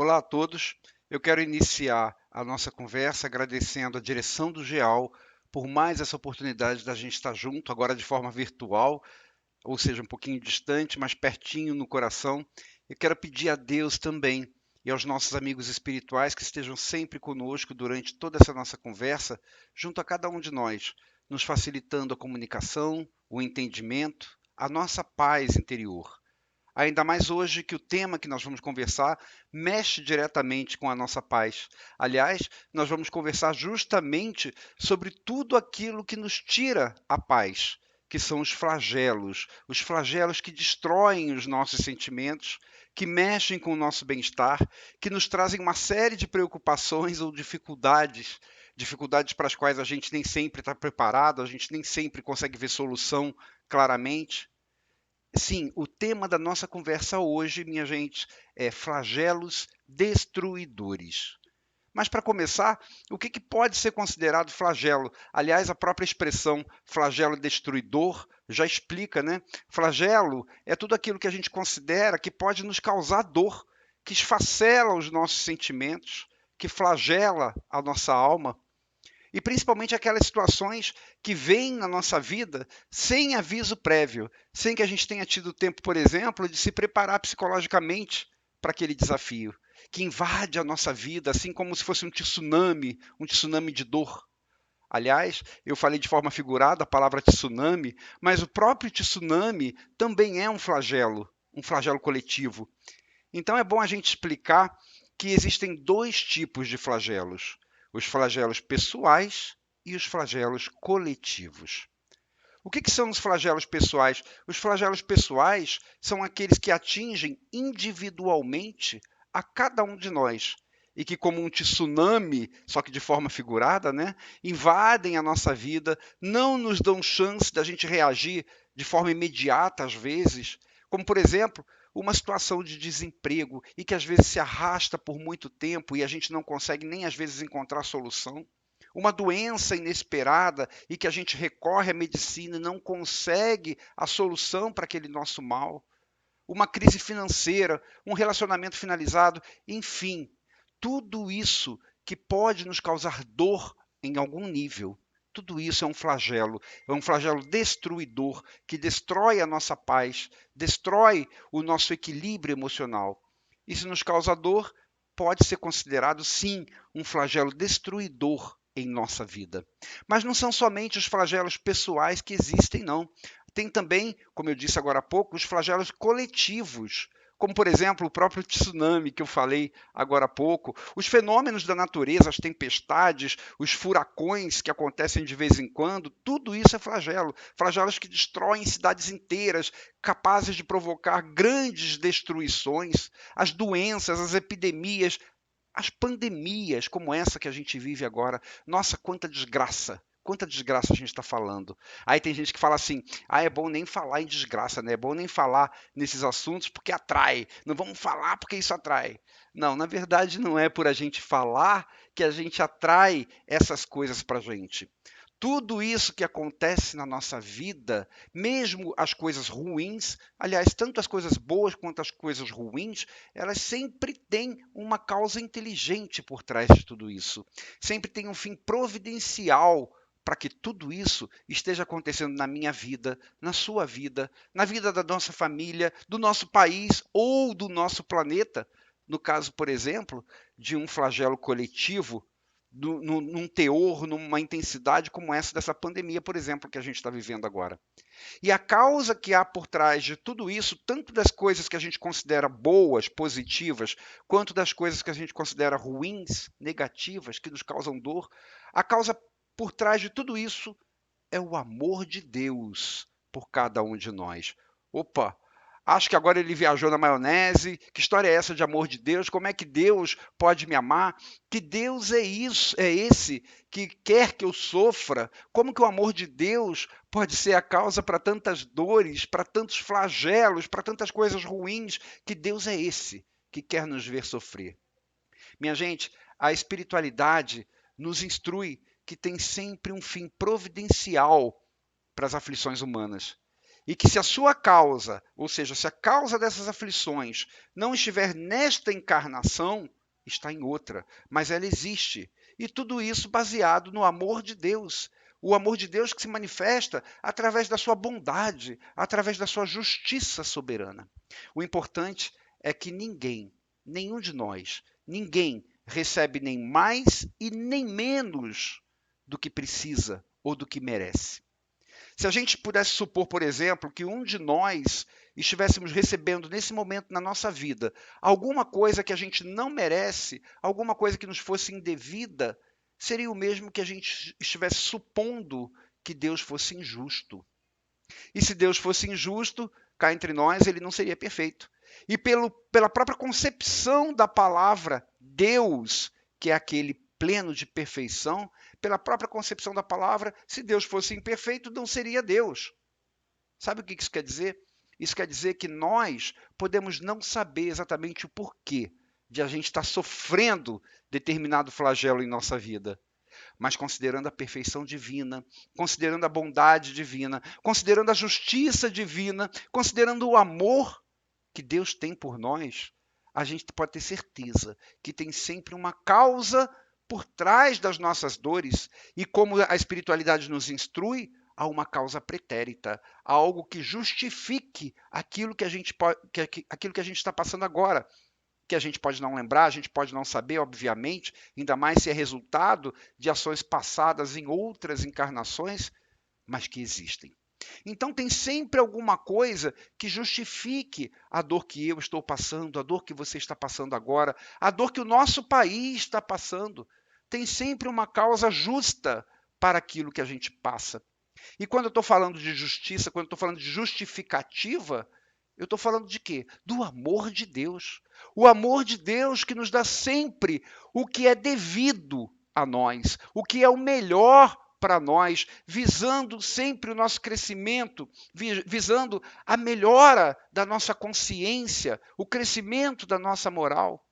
Olá a todos. Eu quero iniciar a nossa conversa agradecendo a direção do GEAL por mais essa oportunidade da gente estar junto, agora de forma virtual, ou seja, um pouquinho distante, mas pertinho no coração. Eu quero pedir a Deus também e aos nossos amigos espirituais que estejam sempre conosco durante toda essa nossa conversa, junto a cada um de nós, nos facilitando a comunicação, o entendimento, a nossa paz interior. Ainda mais hoje que o tema que nós vamos conversar mexe diretamente com a nossa paz. Aliás, nós vamos conversar justamente sobre tudo aquilo que nos tira a paz, que são os flagelos que destroem os nossos sentimentos, que mexem com o nosso bem-estar, que nos trazem uma série de preocupações ou dificuldades, dificuldades para as quais a gente nem sempre está preparado, a gente nem sempre consegue ver solução claramente. Sim, o tema da nossa conversa hoje, minha gente, é flagelos destruidores. Mas para começar, o que pode ser considerado flagelo? Aliás, a própria expressão flagelo destruidor já explica, né? Flagelo é tudo aquilo que a gente considera que pode nos causar dor, que esfacela os nossos sentimentos, que flagela a nossa alma. E principalmente aquelas situações que vêm na nossa vida sem aviso prévio, sem que a gente tenha tido tempo, por exemplo, de se preparar psicologicamente para aquele desafio, que invade a nossa vida, assim como se fosse um tsunami de dor. Aliás, eu falei de forma figurada a palavra tsunami, mas o próprio tsunami também é um flagelo coletivo. Então é bom a gente explicar que existem dois tipos de flagelos: os flagelos pessoais e os flagelos coletivos. O que são os flagelos pessoais? Os flagelos pessoais são aqueles que atingem individualmente a cada um de nós e que, como um tsunami, só que de forma figurada, né, invadem a nossa vida, não nos dão chance da gente reagir de forma imediata, às vezes, como, por exemplo, uma situação de desemprego e que às vezes se arrasta por muito tempo e a gente não consegue nem às vezes encontrar solução, uma doença inesperada e que a gente recorre à medicina e não consegue a solução para aquele nosso mal, uma crise financeira, um relacionamento finalizado, enfim, tudo isso que pode nos causar dor em algum nível. Tudo isso é um flagelo destruidor que destrói a nossa paz, destrói o nosso equilíbrio emocional. E se nos causa dor, pode ser considerado, sim, um flagelo destruidor em nossa vida. Mas não são somente os flagelos pessoais que existem, não. Tem também, como eu disse agora há pouco, os flagelos coletivos, como, por exemplo, o próprio tsunami que eu falei agora há pouco, os fenômenos da natureza, as tempestades, os furacões que acontecem de vez em quando, tudo isso é flagelo. Flagelos que destroem cidades inteiras, capazes de provocar grandes destruições, as doenças, as epidemias, as pandemias como essa que a gente vive agora. Nossa, quanta desgraça! Quanta desgraça a gente está falando. Aí tem gente que fala assim: ah, é bom nem falar em desgraça, né? É bom nem falar nesses assuntos porque atrai. Não vamos falar porque isso atrai. Não, na verdade, não é por a gente falar que a gente atrai essas coisas para a gente. Tudo isso que acontece na nossa vida, mesmo as coisas ruins, aliás, tanto as coisas boas quanto as coisas ruins, elas sempre têm uma causa inteligente por trás de tudo isso. Sempre tem um fim providencial para que tudo isso esteja acontecendo na minha vida, na sua vida, na vida da nossa família, do nosso país ou do nosso planeta. No caso, por exemplo, de um flagelo coletivo num teor, numa intensidade como essa dessa pandemia, por exemplo, que a gente está vivendo agora. E a causa que há por trás de tudo isso, tanto das coisas que a gente considera boas, positivas, quanto das coisas que a gente considera ruins, negativas, que nos causam dor, a causa por trás de tudo isso é o amor de Deus por cada um de nós. Opa! Acho que agora ele viajou na maionese. Que história é essa de amor de Deus? Como é que Deus pode me amar? Que Deus é isso, é esse que quer que eu sofra? Como que o amor de Deus pode ser a causa para tantas dores, para tantos flagelos, para tantas coisas ruins? Que Deus é esse que quer nos ver sofrer? Minha gente, a espiritualidade nos instrui que tem sempre um fim providencial para as aflições humanas. e que se a sua causa, ou seja, se a causa dessas aflições não estiver nesta encarnação, está em outra, mas ela existe. E tudo isso baseado no amor de Deus. O amor de Deus que se manifesta através da sua bondade, através da sua justiça soberana. O importante é que ninguém, nenhum de nós, ninguém recebe nem mais e nem menos do que precisa ou do que merece. Se a gente pudesse supor, por exemplo, que um de nós estivéssemos recebendo nesse momento na nossa vida alguma coisa que a gente não merece, alguma coisa que nos fosse indevida, seria o mesmo que a gente estivesse supondo que Deus fosse injusto. E se Deus fosse injusto, cá entre nós, ele não seria perfeito. E pela própria concepção da palavra Deus, que é aquele pleno de perfeição, pela própria concepção da palavra, se Deus fosse imperfeito, não seria Deus. Sabe o que isso quer dizer? Isso quer dizer que nós podemos não saber exatamente o porquê de a gente estar sofrendo determinado flagelo em nossa vida. Mas considerando a perfeição divina, considerando a bondade divina, considerando a justiça divina, considerando o amor que Deus tem por nós, a gente pode ter certeza que tem sempre uma causa por trás das nossas dores, e como a espiritualidade nos instrui, há uma causa pretérita, há algo que justifique aquilo que a gente aquilo que a gente está passando agora, que a gente pode não lembrar, a gente pode não saber, obviamente, ainda mais se é resultado de ações passadas em outras encarnações, mas que existem. Então tem sempre alguma coisa que justifique a dor que eu estou passando, a dor que você está passando agora, a dor que o nosso país está passando. Tem sempre uma causa justa para aquilo que a gente passa. E quando eu estou falando de justiça, quando eu estou falando de justificativa, eu estou falando de quê? Do amor de Deus. O amor de Deus que nos dá sempre o que é devido a nós, o que é o melhor para nós, visando sempre o nosso crescimento, visando a melhora da nossa consciência, o crescimento da nossa moral.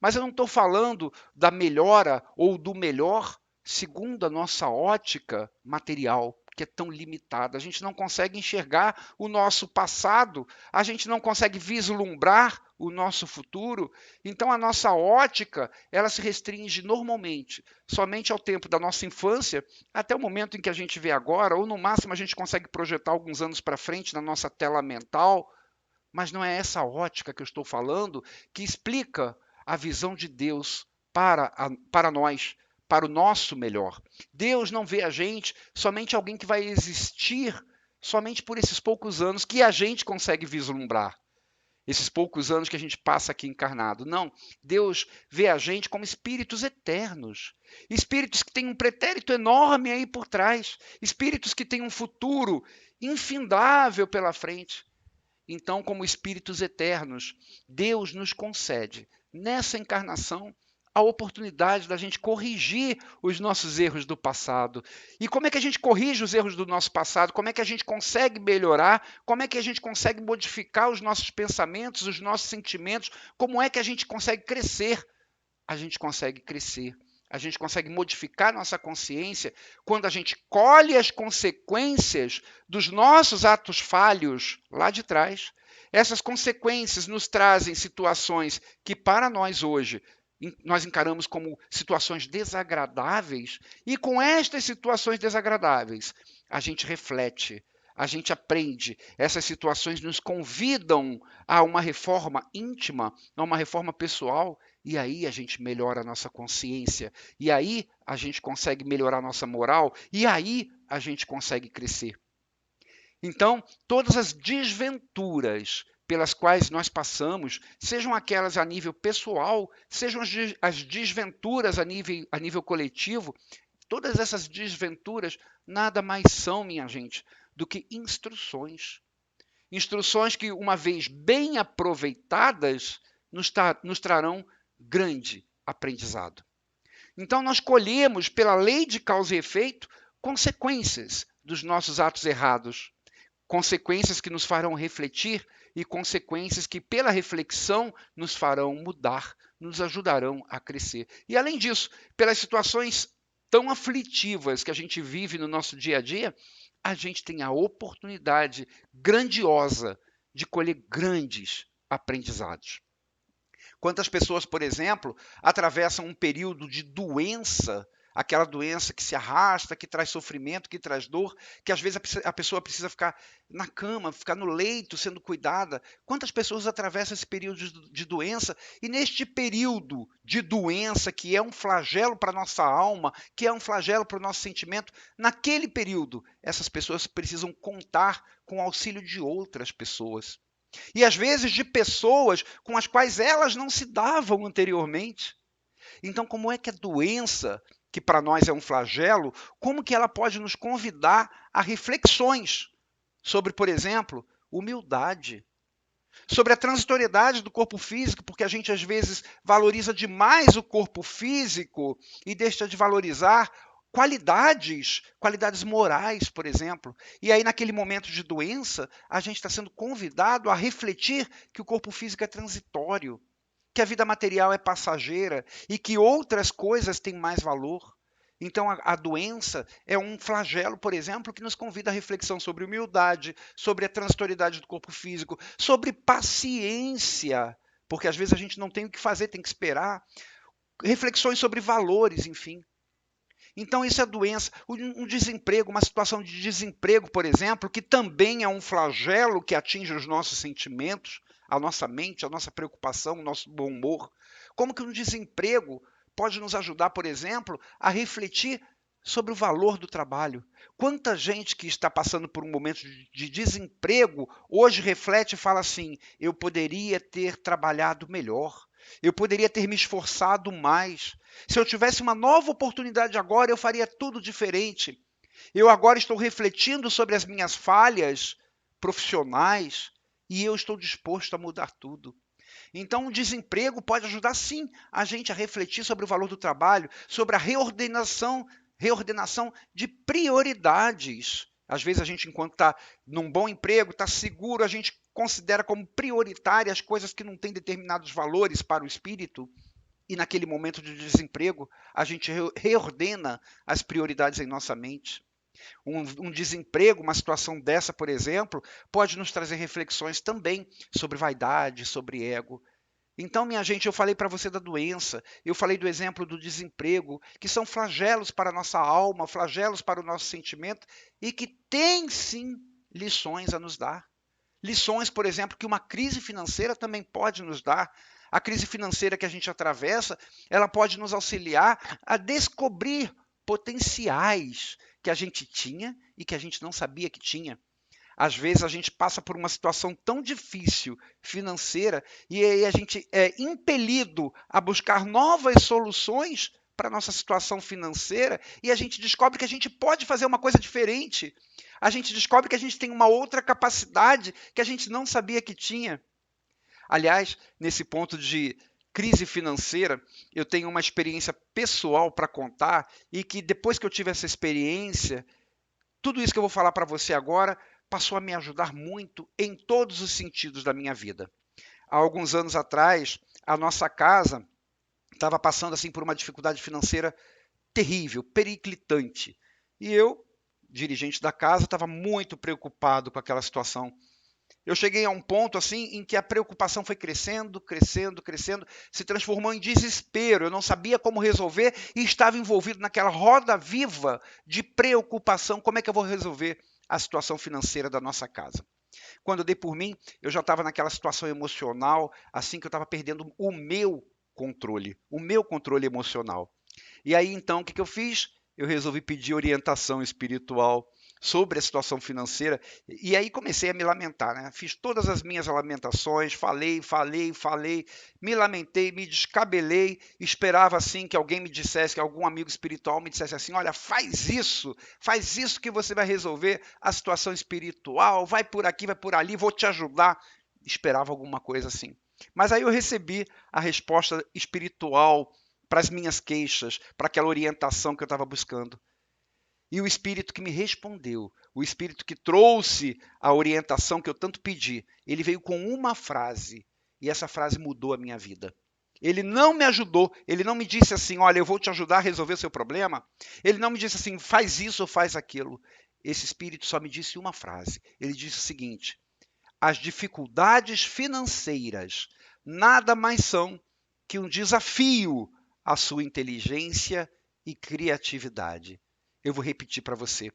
Mas eu não estou falando da melhora ou do melhor segundo a nossa ótica material, que é tão limitada. A gente não consegue enxergar o nosso passado, a gente não consegue vislumbrar o nosso futuro. Então a nossa ótica, ela se restringe normalmente somente ao tempo da nossa infância, até o momento em que a gente vê agora, ou no máximo a gente consegue projetar alguns anos para frente na nossa tela mental, mas não é essa ótica que eu estou falando que explica a visão de Deus para nós, para o nosso melhor. Deus não vê a gente somente alguém que vai existir somente por esses poucos anos que a gente consegue vislumbrar. Esses poucos anos que a gente passa aqui encarnado. Não, Deus vê a gente como espíritos eternos. Espíritos que têm um pretérito enorme aí por trás. Espíritos que têm um futuro infindável pela frente. Então, como espíritos eternos, Deus nos concede, nessa encarnação, a oportunidade da gente corrigir os nossos erros do passado. E como é que a gente corrige os erros do nosso passado? Como é que a gente consegue melhorar? Como é que a gente consegue modificar os nossos pensamentos, os nossos sentimentos? Como é que a gente consegue crescer? A gente consegue crescer. A gente consegue modificar nossa consciência quando a gente colhe as consequências dos nossos atos falhos lá de trás. Essas consequências nos trazem situações que, para nós hoje, nós encaramos como situações desagradáveis, e com estas situações desagradáveis, a gente reflete, a gente aprende. Essas situações nos convidam a uma reforma íntima, a uma reforma pessoal, e aí a gente melhora a nossa consciência, e aí a gente consegue melhorar a nossa moral, e aí a gente consegue crescer. Então, todas as desventuras pelas quais nós passamos, sejam aquelas a nível pessoal, sejam as desventuras a nível coletivo, todas essas desventuras nada mais são, minha gente, do que instruções. Instruções que, uma vez bem aproveitadas, nos trarão grande aprendizado. Então, nós colhemos, pela lei de causa e efeito, consequências dos nossos atos errados. Consequências que nos farão refletir e consequências que, pela reflexão, nos farão mudar, nos ajudarão a crescer. E, além disso, pelas situações tão aflitivas que a gente vive no nosso dia a dia, a gente tem a oportunidade grandiosa de colher grandes aprendizados. Quantas pessoas, por exemplo, atravessam um período de doença, aquela doença que se arrasta, que traz sofrimento, que traz dor, que às vezes a pessoa precisa ficar na cama, ficar no leito, sendo cuidada. Quantas pessoas atravessam esse período de doença e neste período de doença, que é um flagelo para a nossa alma, que é um flagelo para o nosso sentimento, naquele período, essas pessoas precisam contar com o auxílio de outras pessoas. E às vezes de pessoas com as quais elas não se davam anteriormente. Então, como é que a doença, que para nós é um flagelo, como que ela pode nos convidar a reflexões sobre, por exemplo, humildade, sobre a transitoriedade do corpo físico, porque a gente às vezes valoriza demais o corpo físico e deixa de valorizar qualidades morais, por exemplo. E aí, naquele momento de doença, a gente está sendo convidado a refletir que o corpo físico é transitório, que a vida material é passageira e que outras coisas têm mais valor. Então, a doença é um flagelo, por exemplo, que nos convida à reflexão sobre humildade, sobre a transitoriedade do corpo físico, sobre paciência, porque às vezes a gente não tem o que fazer, tem que esperar. Reflexões sobre valores, enfim. Então, isso é doença. Um desemprego, uma situação de desemprego, por exemplo, que também é um flagelo que atinge os nossos sentimentos, a nossa mente, a nossa preocupação, o nosso bom humor. Como que um desemprego pode nos ajudar, por exemplo, a refletir sobre o valor do trabalho? Quanta gente que está passando por um momento de desemprego hoje reflete e fala assim: eu poderia ter trabalhado melhor, eu poderia ter me esforçado mais. Se eu tivesse uma nova oportunidade agora, eu faria tudo diferente. Eu agora estou refletindo sobre as minhas falhas profissionais e eu estou disposto a mudar tudo. Então, o desemprego pode ajudar sim a gente a refletir sobre o valor do trabalho, sobre a reordenação de prioridades. Às vezes a gente, enquanto está num bom emprego, está seguro, a gente considera como prioritárias coisas que não têm determinados valores para o espírito. E naquele momento de desemprego, a gente reordena as prioridades em nossa mente. Um desemprego, uma situação dessa, por exemplo, pode nos trazer reflexões também sobre vaidade, sobre ego. Então, minha gente, eu falei para você da doença, eu falei do exemplo do desemprego, que são flagelos para a nossa alma, flagelos para o nosso sentimento, e que têm sim lições a nos dar. Lições, por exemplo, que uma crise financeira também pode nos dar. A crise financeira que a gente atravessa, ela pode nos auxiliar a descobrir potenciais que a gente tinha e que a gente não sabia que tinha. Às vezes a gente passa por uma situação tão difícil financeira e aí a gente é impelido a buscar novas soluções para a nossa situação financeira e a gente descobre que a gente pode fazer uma coisa diferente. A gente descobre que a gente tem uma outra capacidade que a gente não sabia que tinha. Aliás, nesse ponto de crise financeira, eu tenho uma experiência pessoal para contar e que depois que eu tive essa experiência, tudo isso que eu vou falar para você agora passou a me ajudar muito em todos os sentidos da minha vida. Há alguns anos atrás, a nossa casa estava passando assim por uma dificuldade financeira terrível, periclitante. E eu, dirigente da casa, estava muito preocupado com aquela situação. Eu cheguei a um ponto assim em que a preocupação foi crescendo, crescendo, crescendo, se transformou em desespero. Eu não sabia como resolver e estava envolvido naquela roda viva de preocupação. Como é que eu vou resolver a situação financeira da nossa casa? Quando eu dei por mim, eu já estava naquela situação emocional, assim que eu estava perdendo o meu controle emocional. E aí então, o que eu fiz? Eu resolvi pedir orientação espiritual sobre a situação financeira e aí comecei a me lamentar, né? Fiz todas as minhas lamentações, falei, me lamentei, me descabelei, esperava assim que alguém me dissesse, que algum amigo espiritual me dissesse assim, olha, faz isso que você vai resolver a situação espiritual, vai por aqui, vai por ali, vou te ajudar. Esperava alguma coisa assim. Mas aí eu recebi a resposta espiritual para as minhas queixas, para aquela orientação que eu estava buscando. E o Espírito que me respondeu, o Espírito que trouxe a orientação que eu tanto pedi, ele veio com uma frase, e essa frase mudou a minha vida. Ele não me ajudou, ele não me disse assim, olha, eu vou te ajudar a resolver o seu problema. Ele não me disse assim, faz isso ou faz aquilo. esse espírito só me disse uma frase. Ele disse o seguinte: as dificuldades financeiras nada mais são que um desafio à sua inteligência e criatividade. Eu vou repetir para você.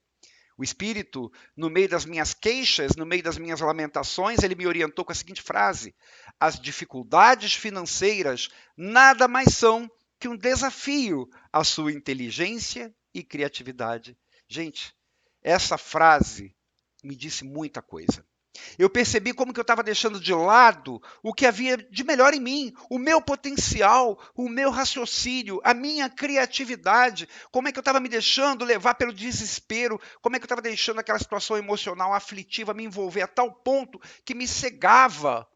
O Espírito, no meio das minhas queixas, no meio das minhas lamentações, ele me orientou com a seguinte frase: as dificuldades financeiras nada mais são que um desafio à sua inteligência e criatividade. Gente, essa frase me disse muita coisa. Eu percebi como que eu estava deixando de lado o que havia de melhor em mim, o meu potencial, o meu raciocínio, a minha criatividade, como é que eu estava me deixando levar pelo desespero, como é que eu estava deixando aquela situação emocional aflitiva me envolver a tal ponto que me cegava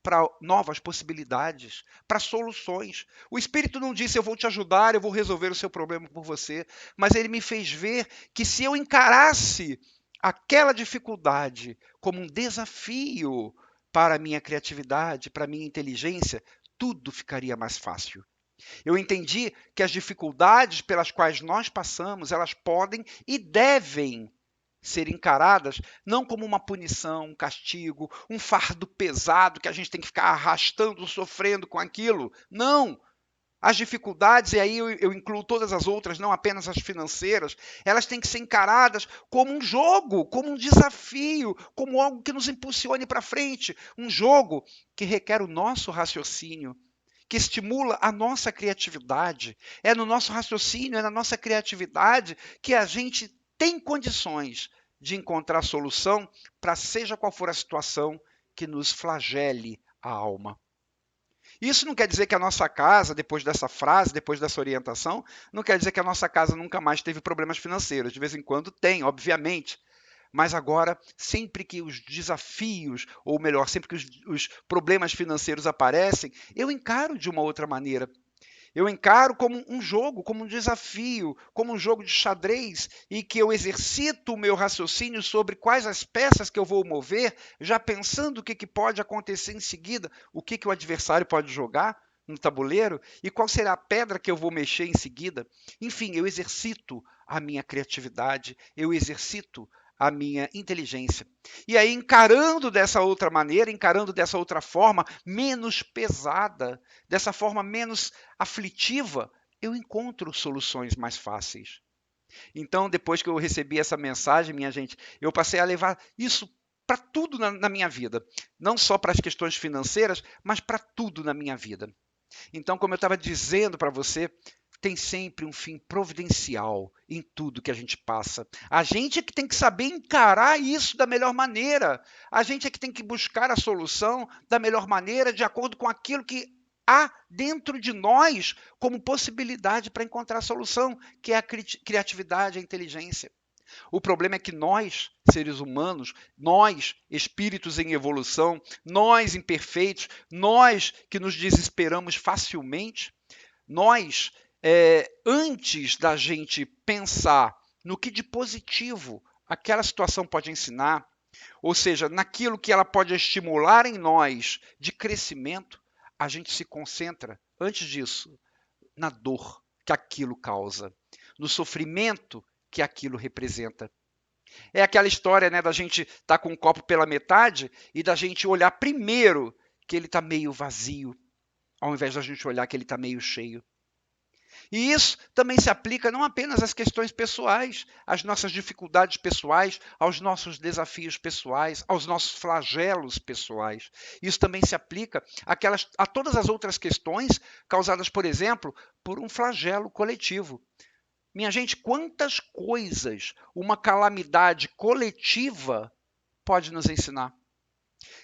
para novas possibilidades, para soluções. O Espírito não disse: eu vou te ajudar, eu vou resolver o seu problema por você, mas ele me fez ver que se eu encarasse aquela dificuldade como um desafio para a minha criatividade, para a minha inteligência, tudo ficaria mais fácil. Eu entendi que as dificuldades pelas quais nós passamos, elas podem e devem ser encaradas não como uma punição, um castigo, um fardo pesado que a gente tem que ficar arrastando, sofrendo com aquilo. Não! As dificuldades, e aí eu incluo todas as outras, não apenas as financeiras, elas têm que ser encaradas como um jogo, como um desafio, como algo que nos impulsione para frente. Um jogo que requer o nosso raciocínio, que estimula a nossa criatividade. É no nosso raciocínio, é na nossa criatividade que a gente tem condições de encontrar solução para seja qual for a situação que nos flagele a alma. Isso não quer dizer que a nossa casa, depois dessa frase, depois dessa orientação, não quer dizer que a nossa casa nunca mais teve problemas financeiros. De vez em quando tem, obviamente. Mas agora, sempre que os desafios, ou melhor, sempre que os problemas financeiros aparecem, eu encaro de uma outra maneira. Eu encaro como um jogo, como um desafio, como um jogo de xadrez, e que eu exercito o meu raciocínio sobre quais as peças que eu vou mover, já pensando o que pode acontecer em seguida, o que o adversário pode jogar no tabuleiro e qual será a pedra que eu vou mexer em seguida. Enfim, eu exercito a minha criatividade, eu exercito a minha inteligência. E aí, encarando dessa outra maneira, encarando dessa outra forma, menos pesada, dessa forma menos aflitiva, eu encontro soluções mais fáceis. Então, depois que eu recebi essa mensagem, minha gente, eu passei a levar isso para tudo na minha vida. Não só para as questões financeiras, mas para tudo na minha vida. Então, como eu estava dizendo para você, tem sempre um fim providencial em tudo que a gente passa. A gente é que tem que saber encarar isso da melhor maneira. A gente é que tem que buscar a solução da melhor maneira, de acordo com aquilo que há dentro de nós como possibilidade para encontrar a solução, que é a criatividade, a inteligência. O problema é que nós, seres humanos, nós, espíritos em evolução, nós imperfeitos, nós que nos desesperamos facilmente, nós, antes da gente pensar no que de positivo aquela situação pode ensinar, ou seja, naquilo que ela pode estimular em nós de crescimento, a gente se concentra, antes disso, na dor que aquilo causa, no sofrimento que aquilo representa. É aquela história, né, da gente estar com um copo pela metade e da gente olhar primeiro que ele está meio vazio, ao invés da gente olhar que ele está meio cheio. E isso também se aplica não apenas às questões pessoais, às nossas dificuldades pessoais, aos nossos desafios pessoais, aos nossos flagelos pessoais. Isso também se aplica a todas as outras questões causadas, por exemplo, por um flagelo coletivo. Minha gente, quantas coisas uma calamidade coletiva pode nos ensinar?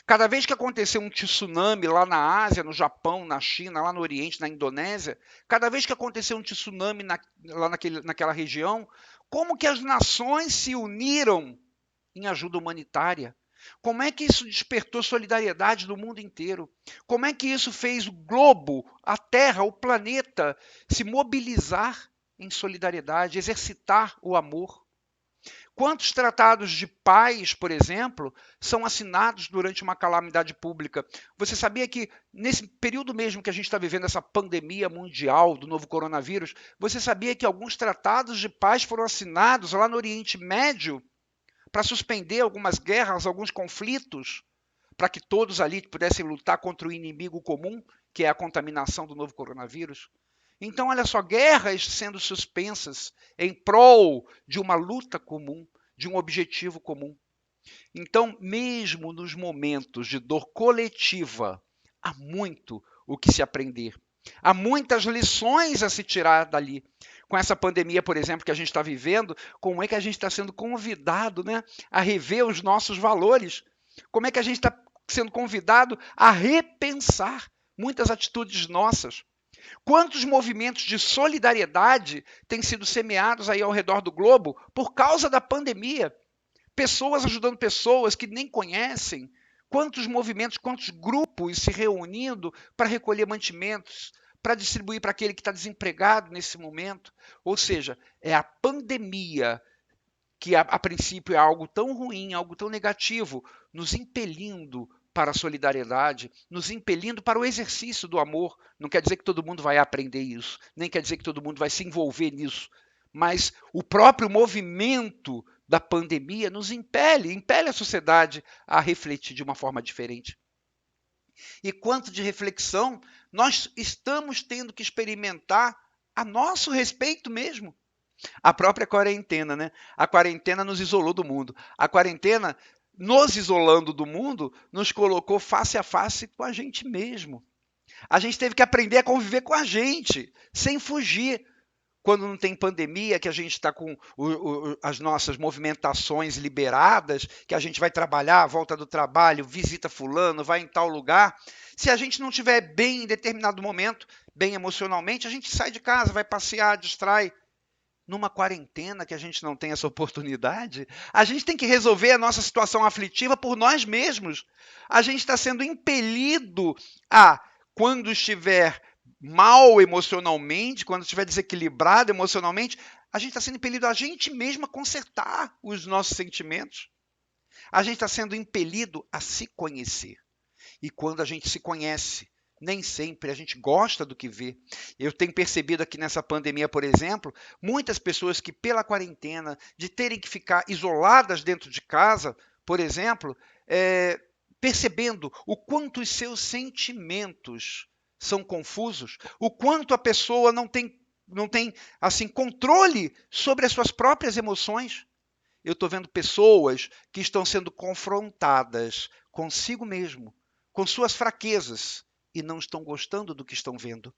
Cada vez que aconteceu um tsunami lá na Ásia, no Japão, na China, lá no Oriente, na Indonésia, cada vez que aconteceu um tsunami lá naquela região, como que as nações se uniram em ajuda humanitária? Como é que isso despertou solidariedade no mundo inteiro? Como é que isso fez o globo, a Terra, o planeta se mobilizar em solidariedade, exercitar o amor? Quantos tratados de paz, por exemplo, são assinados durante uma calamidade pública? Você sabia que nesse período mesmo que a gente está vivendo essa pandemia mundial do novo coronavírus, você sabia que alguns tratados de paz foram assinados lá no Oriente Médio para suspender algumas guerras, alguns conflitos, para que todos ali pudessem lutar contra o inimigo comum, que é a contaminação do novo coronavírus. Então, olha só, guerras sendo suspensas em prol de uma luta comum, de um objetivo comum. Então, mesmo nos momentos de dor coletiva, há muito o que se aprender. Há muitas lições a se tirar dali. Com essa pandemia, por exemplo, que a gente está vivendo, como é que a gente está sendo convidado, né, a rever os nossos valores? Como é que a gente está sendo convidado a repensar muitas atitudes nossas? Quantos movimentos de solidariedade têm sido semeados aí ao redor do globo por causa da pandemia? Pessoas ajudando pessoas que nem conhecem. Quantos movimentos, quantos grupos se reunindo para recolher mantimentos, para distribuir para aquele que está desempregado nesse momento. Ou seja, é a pandemia que a princípio é algo tão ruim, algo tão negativo, nos impelindo para a solidariedade, nos impelindo para o exercício do amor. Não quer dizer que todo mundo vai aprender isso, nem quer dizer que todo mundo vai se envolver nisso, mas o próprio movimento da pandemia nos impele a sociedade a refletir de uma forma diferente. E quanto de reflexão nós estamos tendo que experimentar a nosso respeito mesmo. A própria quarentena, né? A quarentena nos isolou do mundo. A quarentena, nos isolando do mundo, nos colocou face a face com a gente mesmo. A gente teve que aprender a conviver com a gente, sem fugir. Quando não tem pandemia, que a gente está com as nossas movimentações liberadas, que a gente vai trabalhar, volta do trabalho, visita fulano, vai em tal lugar. Se a gente não estiver bem em determinado momento, bem emocionalmente, a gente sai de casa, vai passear, distrai. Numa quarentena que a gente não tem essa oportunidade, a gente tem que resolver a nossa situação aflitiva por nós mesmos. A gente está sendo impelido a, quando estiver mal emocionalmente, quando estiver desequilibrado emocionalmente, a gente está sendo impelido a gente mesmo a consertar os nossos sentimentos. A gente está sendo impelido a se conhecer. E quando a gente se conhece, nem sempre a gente gosta do que vê. Eu tenho percebido aqui nessa pandemia, por exemplo, muitas pessoas que pela quarentena, de terem que ficar isoladas dentro de casa, por exemplo, percebendo o quanto os seus sentimentos são confusos, o quanto a pessoa não tem assim controle sobre as suas próprias emoções. Eu estou vendo pessoas que estão sendo confrontadas consigo mesmo, com suas fraquezas, e não estão gostando do que estão vendo.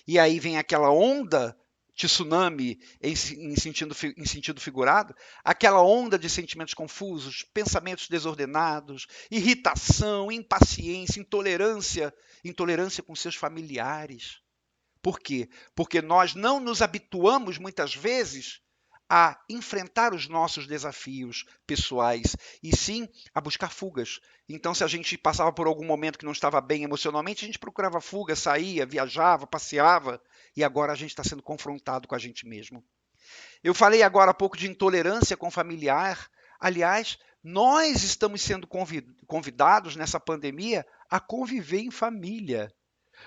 E aí vem aquela onda tsunami em sentido figurado, aquela onda de sentimentos confusos, pensamentos desordenados, irritação, impaciência, intolerância com seus familiares. Por quê? Porque nós não nos habituamos muitas vezes a enfrentar os nossos desafios pessoais e sim a buscar fugas. Então, se a gente passava por algum momento que não estava bem emocionalmente, a gente procurava fuga, saía, viajava, passeava, e agora a gente está sendo confrontado com a gente mesmo. Eu falei agora há pouco de intolerância com familiar. Aliás, nós estamos sendo convidados nessa pandemia a conviver em família.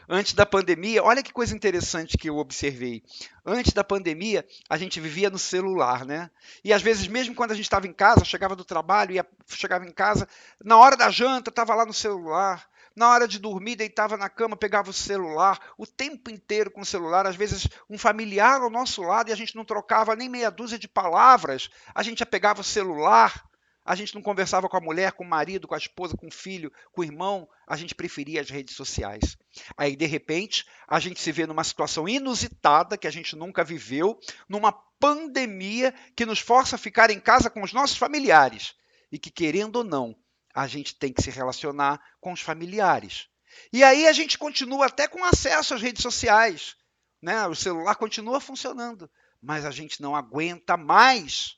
Antes da pandemia, olha que coisa interessante que eu observei. Antes da pandemia, a gente vivia no celular, né? E às vezes, mesmo quando a gente estava em casa, chegava do trabalho, chegava em casa, na hora da janta, estava lá no celular. Na hora de dormir, deitava na cama, pegava o celular, o tempo inteiro com o celular. Às vezes, um familiar ao nosso lado e a gente não trocava nem meia dúzia de palavras. A gente já pegava o celular. A gente não conversava com a mulher, com o marido, com a esposa, com o filho, com o irmão. A gente preferia as redes sociais. Aí, de repente, a gente se vê numa situação inusitada que a gente nunca viveu, numa pandemia que nos força a ficar em casa com os nossos familiares e que, querendo ou não, a gente tem que se relacionar com os familiares. E aí a gente continua até com acesso às redes sociais, né? O celular continua funcionando, mas a gente não aguenta mais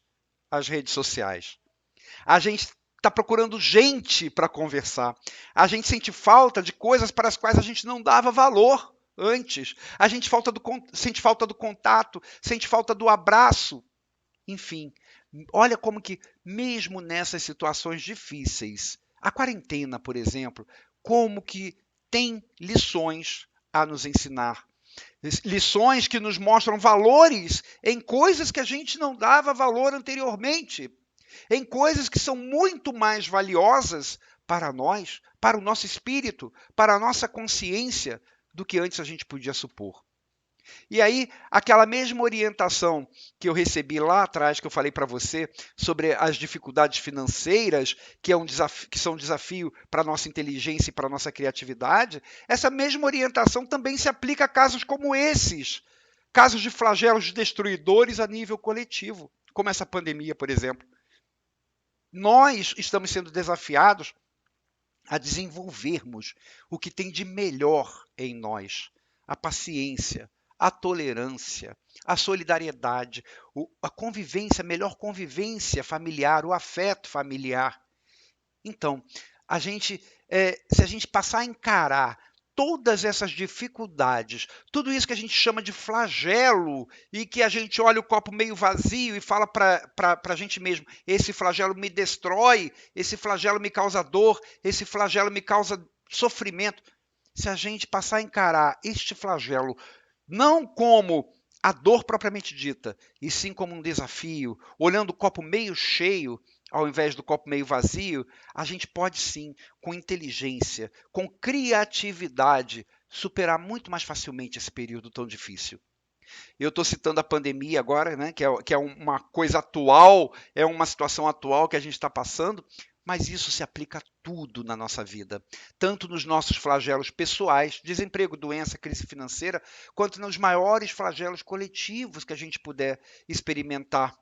as redes sociais. A gente está procurando gente para conversar. A gente sente falta de coisas para as quais a gente não dava valor antes. A gente sente falta do contato, sente falta do abraço. Enfim, olha como que, mesmo nessas situações difíceis, a quarentena, por exemplo, como que tem lições a nos ensinar. Lições que nos mostram valores em coisas que a gente não dava valor anteriormente. em coisas que são muito mais valiosas para nós, para o nosso espírito, para a nossa consciência, do que antes a gente podia supor. E aí, aquela mesma orientação que eu recebi lá atrás, que eu falei para você, sobre as dificuldades financeiras, que são um desafio para a nossa inteligência e para a nossa criatividade, essa mesma orientação também se aplica a casos como esses, casos de flagelos destruidores a nível coletivo, como essa pandemia, por exemplo. Nós estamos sendo desafiados a desenvolvermos o que tem de melhor em nós: a paciência, a tolerância, a solidariedade, a convivência, a melhor convivência familiar, o afeto familiar. Então, se a gente passar a encarar todas essas dificuldades, tudo isso que a gente chama de flagelo, e que a gente olha o copo meio vazio e fala para a gente mesmo: esse flagelo me destrói, esse flagelo me causa dor, esse flagelo me causa sofrimento. Se a gente passar a encarar este flagelo não como a dor propriamente dita, e sim como um desafio, olhando o copo meio cheio ao invés do copo meio vazio, a gente pode sim, com inteligência, com criatividade, superar muito mais facilmente esse período tão difícil. Eu estou citando a pandemia agora, né, que é uma coisa atual, é uma situação atual que a gente está passando, mas isso se aplica a tudo na nossa vida, tanto nos nossos flagelos pessoais, desemprego, doença, crise financeira, quanto nos maiores flagelos coletivos que a gente puder experimentar.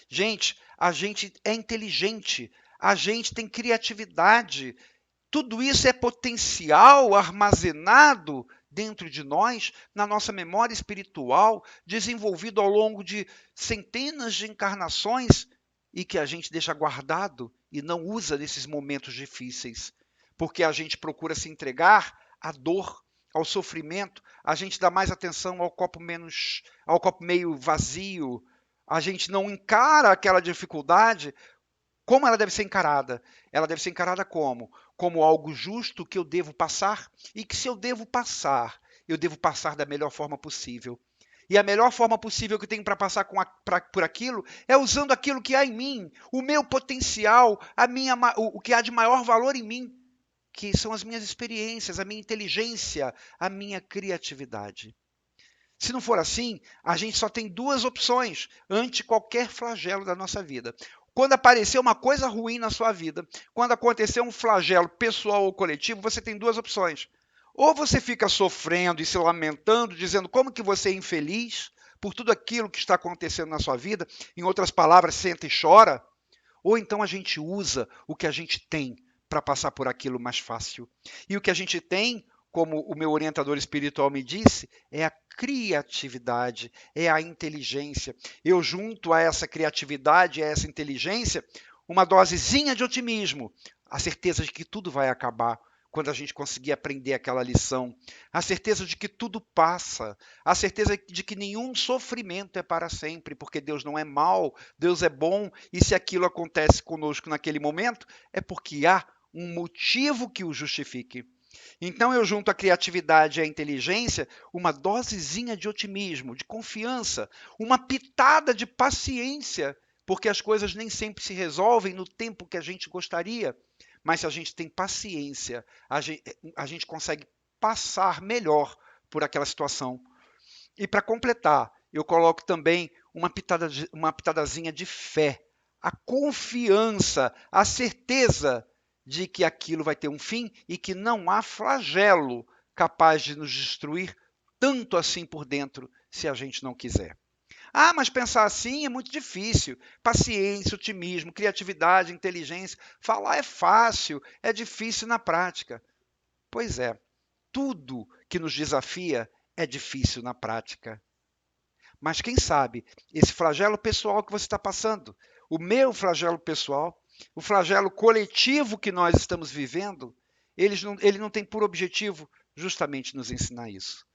Gente, a gente é inteligente, a gente tem criatividade, tudo isso é potencial armazenado dentro de nós, na nossa memória espiritual, desenvolvido ao longo de centenas de encarnações e que a gente deixa guardado e não usa nesses momentos difíceis, porque a gente procura se entregar à dor, ao sofrimento, a gente dá mais atenção ao copo meio vazio, a gente não encara aquela dificuldade como ela deve ser encarada? Ela deve ser encarada como? Como algo justo que eu devo passar e que, se eu devo passar da melhor forma possível. E a melhor forma possível que eu tenho para passar por aquilo é usando aquilo que há em mim, o meu potencial, o que há de maior valor em mim, que são as minhas experiências, a minha inteligência, a minha criatividade. Se não for assim, a gente só tem duas opções ante qualquer flagelo da nossa vida. Quando aparecer uma coisa ruim na sua vida, quando acontecer um flagelo pessoal ou coletivo, você tem duas opções. Ou você fica sofrendo e se lamentando, dizendo como que você é infeliz por tudo aquilo que está acontecendo na sua vida, em outras palavras, senta e chora, ou então a gente usa o que a gente tem para passar por aquilo mais fácil. E o que a gente tem, como o meu orientador espiritual me disse, é a criatividade, é a inteligência. Eu junto a essa criatividade, a essa inteligência, uma dosezinha de otimismo, a certeza de que tudo vai acabar quando a gente conseguir aprender aquela lição, a certeza de que tudo passa, a certeza de que nenhum sofrimento é para sempre, porque Deus não é mau, Deus é bom, e se aquilo acontece conosco naquele momento, é porque há um motivo que o justifique. Então eu junto à criatividade e à inteligência uma dosezinha de otimismo, de confiança, uma pitada de paciência, porque as coisas nem sempre se resolvem no tempo que a gente gostaria, mas se a gente tem paciência, a gente consegue passar melhor por aquela situação. E para completar, eu coloco também uma pitadazinha de fé, a confiança, a certeza de que aquilo vai ter um fim e que não há flagelo capaz de nos destruir tanto assim por dentro, se a gente não quiser. Ah, mas pensar assim é muito difícil. Paciência, otimismo, criatividade, inteligência. Falar é fácil, é difícil na prática. Pois é, tudo que nos desafia é difícil na prática. Mas quem sabe esse flagelo pessoal que você está passando, o meu flagelo pessoal, o flagelo coletivo que nós estamos vivendo, ele não tem por objetivo justamente nos ensinar isso.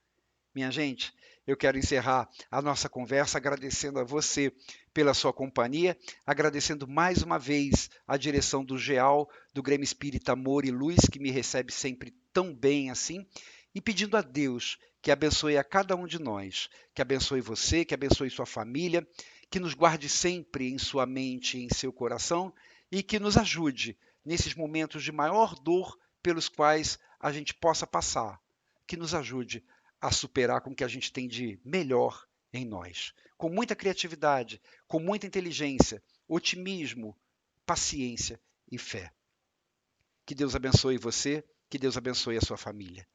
Minha gente, eu quero encerrar a nossa conversa agradecendo a você pela sua companhia, agradecendo mais uma vez a direção do GEAL, do Grêmio Espírita Amor e Luz, que me recebe sempre tão bem assim, e pedindo a Deus que abençoe a cada um de nós, que abençoe você, que abençoe sua família, que nos guarde sempre em sua mente e em seu coração e que nos ajude nesses momentos de maior dor pelos quais a gente possa passar, que nos ajude a superar com o que a gente tem de melhor em nós, com muita criatividade, com muita inteligência, otimismo, paciência e fé. Que Deus abençoe você, que Deus abençoe a sua família.